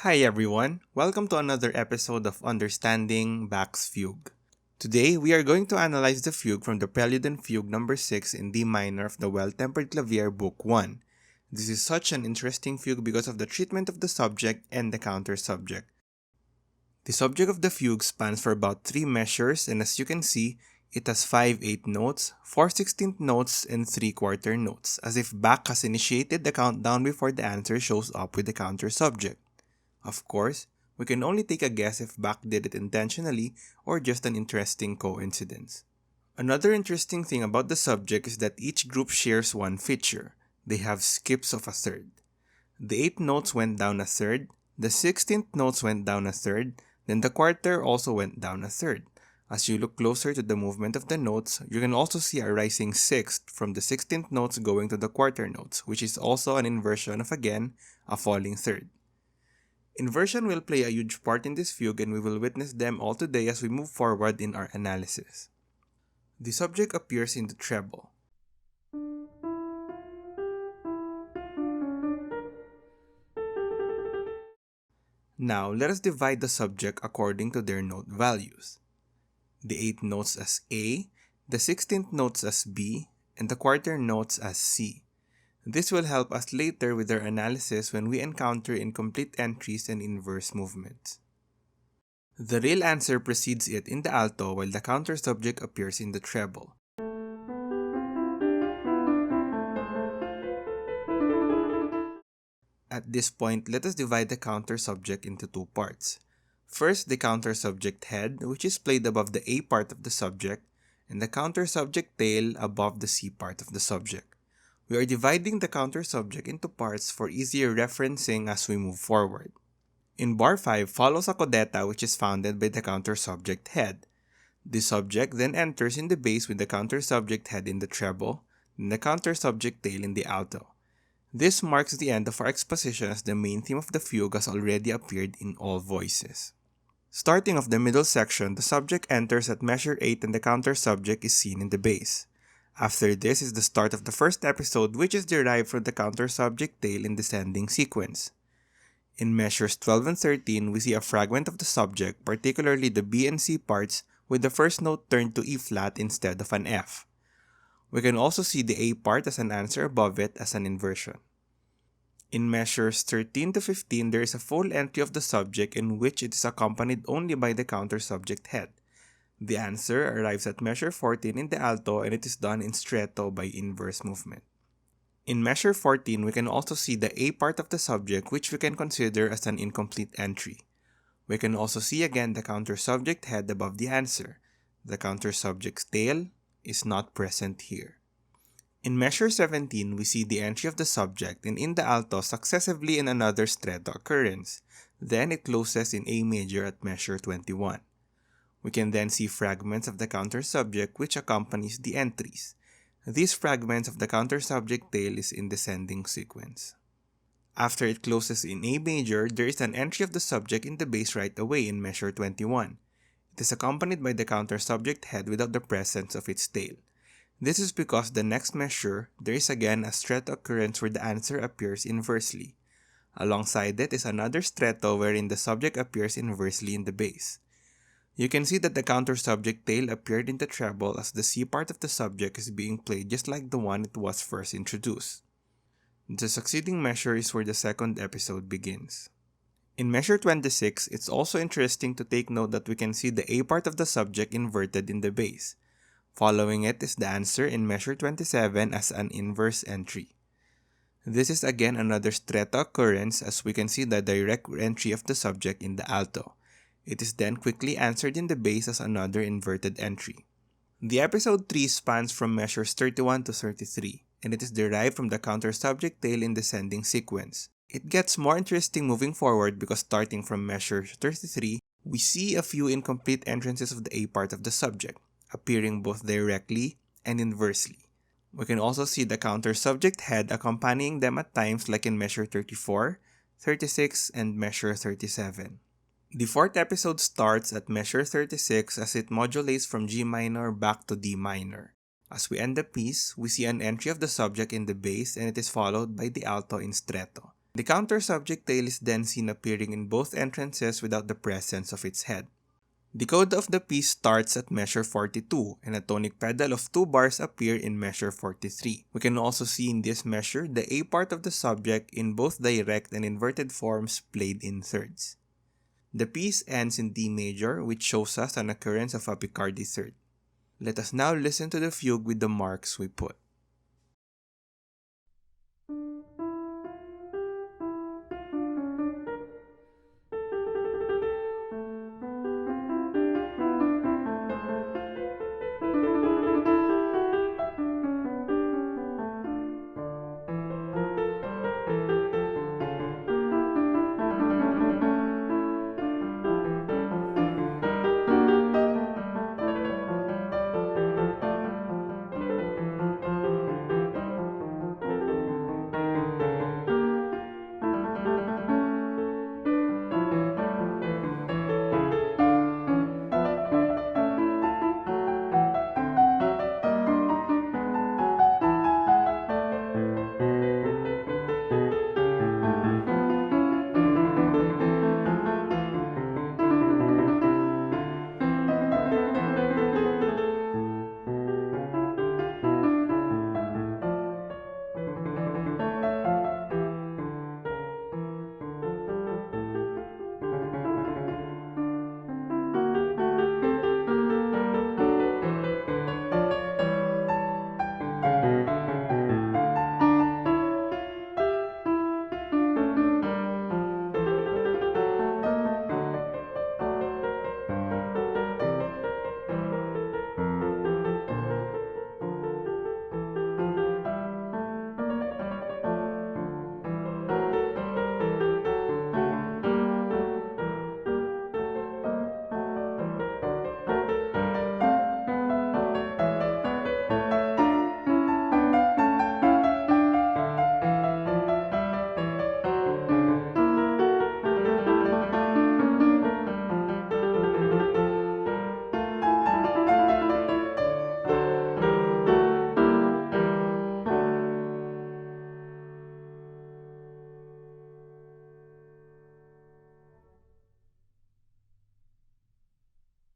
Hi everyone, welcome to another episode of Understanding Bach's Fugue. Today, we are going to analyze the fugue from the Prelude and Fugue number 6 in D minor of the Well-Tempered Clavier Book 1. This is such an interesting fugue because of the treatment of the subject and the counter-subject. The subject of the fugue spans for about 3 measures, and as you can see, it has 5/8 notes, 4/16 notes, and 3/4 notes, as if Bach has initiated the countdown before the answer shows up with the counter-subject. Of course, we can only take a guess if Bach did it intentionally or just an interesting coincidence. Another interesting thing about the subject is that each group shares one feature. They have skips of a third. The 8 notes went down a third, the 16th notes went down a third, then the quarter also went down a third. As you look closer to the movement of the notes, you can also see a rising sixth from the 16th notes going to the quarter notes, which is also an inversion of, again, a falling third. Inversion will play a huge part in this fugue, and we will witness them all today as we move forward in our analysis. The subject appears in the treble. Now, let us divide the subject according to their note values. The 8 notes as A, the 16th notes as B, and the quarter notes as C. This will help us later with our analysis when we encounter incomplete entries and inverse movements. The real answer precedes it in the alto while the counter subject appears in the treble. At this point, let us divide the counter subject into 2 parts. First, the counter subject head, which is played above the A part of the subject, and the counter subject tail above the C part of the subject. We are dividing the counter subject into parts for easier referencing as we move forward. In bar 5 follows a codetta which is founded by the counter subject head. The subject then enters in the bass with the counter subject head in the treble, and the counter subject tail in the alto. This marks the end of our exposition as the main theme of the fugue has already appeared in all voices. Starting off the middle section, the subject enters at measure 8 and the counter subject is seen in the bass. After this is the start of the first episode, which is derived from the counter subject tail in descending sequence. In measures 12 and 13, we see a fragment of the subject, particularly the B and C parts, with the first note turned to E flat instead of an F. We can also see the A part as an answer above it as an inversion. In measures 13 to 15, there is a full entry of the subject in which it is accompanied only by the counter subject head. The answer arrives at measure 14 in the alto, and it is done in stretto by inverse movement. In measure 14, we can also see the A part of the subject, which we can consider as an incomplete entry. We can also see again the counter subject head above the answer. The counter subject's tail is not present here. In measure 17, we see the entry of the subject and in the alto successively in another stretto occurrence. Then it closes in A major at measure 21. We can then see fragments of the counter subject which accompanies the entries. These fragments of the counter subject tail is in descending sequence. After it closes in A major, there is an entry of the subject in the bass right away in measure 21. It is accompanied by the counter subject head without the presence of its tail. This is because the next measure, there is again a stretto occurrence where the answer appears inversely. Alongside it is another stretto wherein the subject appears inversely in the bass. You can see that the counter subject tail appeared in the treble as the C part of the subject is being played just like the one it was first introduced. The succeeding measure is where the second episode begins. In measure 26, it's also interesting to take note that we can see the A part of the subject inverted in the bass. Following it is the answer in measure 27 as an inverse entry. This is again another stretto occurrence as we can see the direct entry of the subject in the alto. It is then quickly answered in the bass as another inverted entry. The episode 3 spans from measures 31 to 33, and it is derived from the counter subject tail in descending sequence. It gets more interesting moving forward because starting from measure 33, we see a few incomplete entrances of the A part of the subject, appearing both directly and inversely. We can also see the counter subject head accompanying them at times like in measure 34, 36, and measure 37. The fourth episode starts at measure 36 as it modulates from G minor back to D minor. As we end the piece, we see an entry of the subject in the bass and it is followed by the alto in stretto. The counter subject tail is then seen appearing in both entrances without the presence of its head. The coda of the piece starts at measure 42, and a tonic pedal of 2 bars appear in measure 43. We can also see in this measure the A part of the subject in both direct and inverted forms played in thirds. The piece ends in D major, which shows us an occurrence of a Picardy third. Let us now listen to the fugue with the marks we put.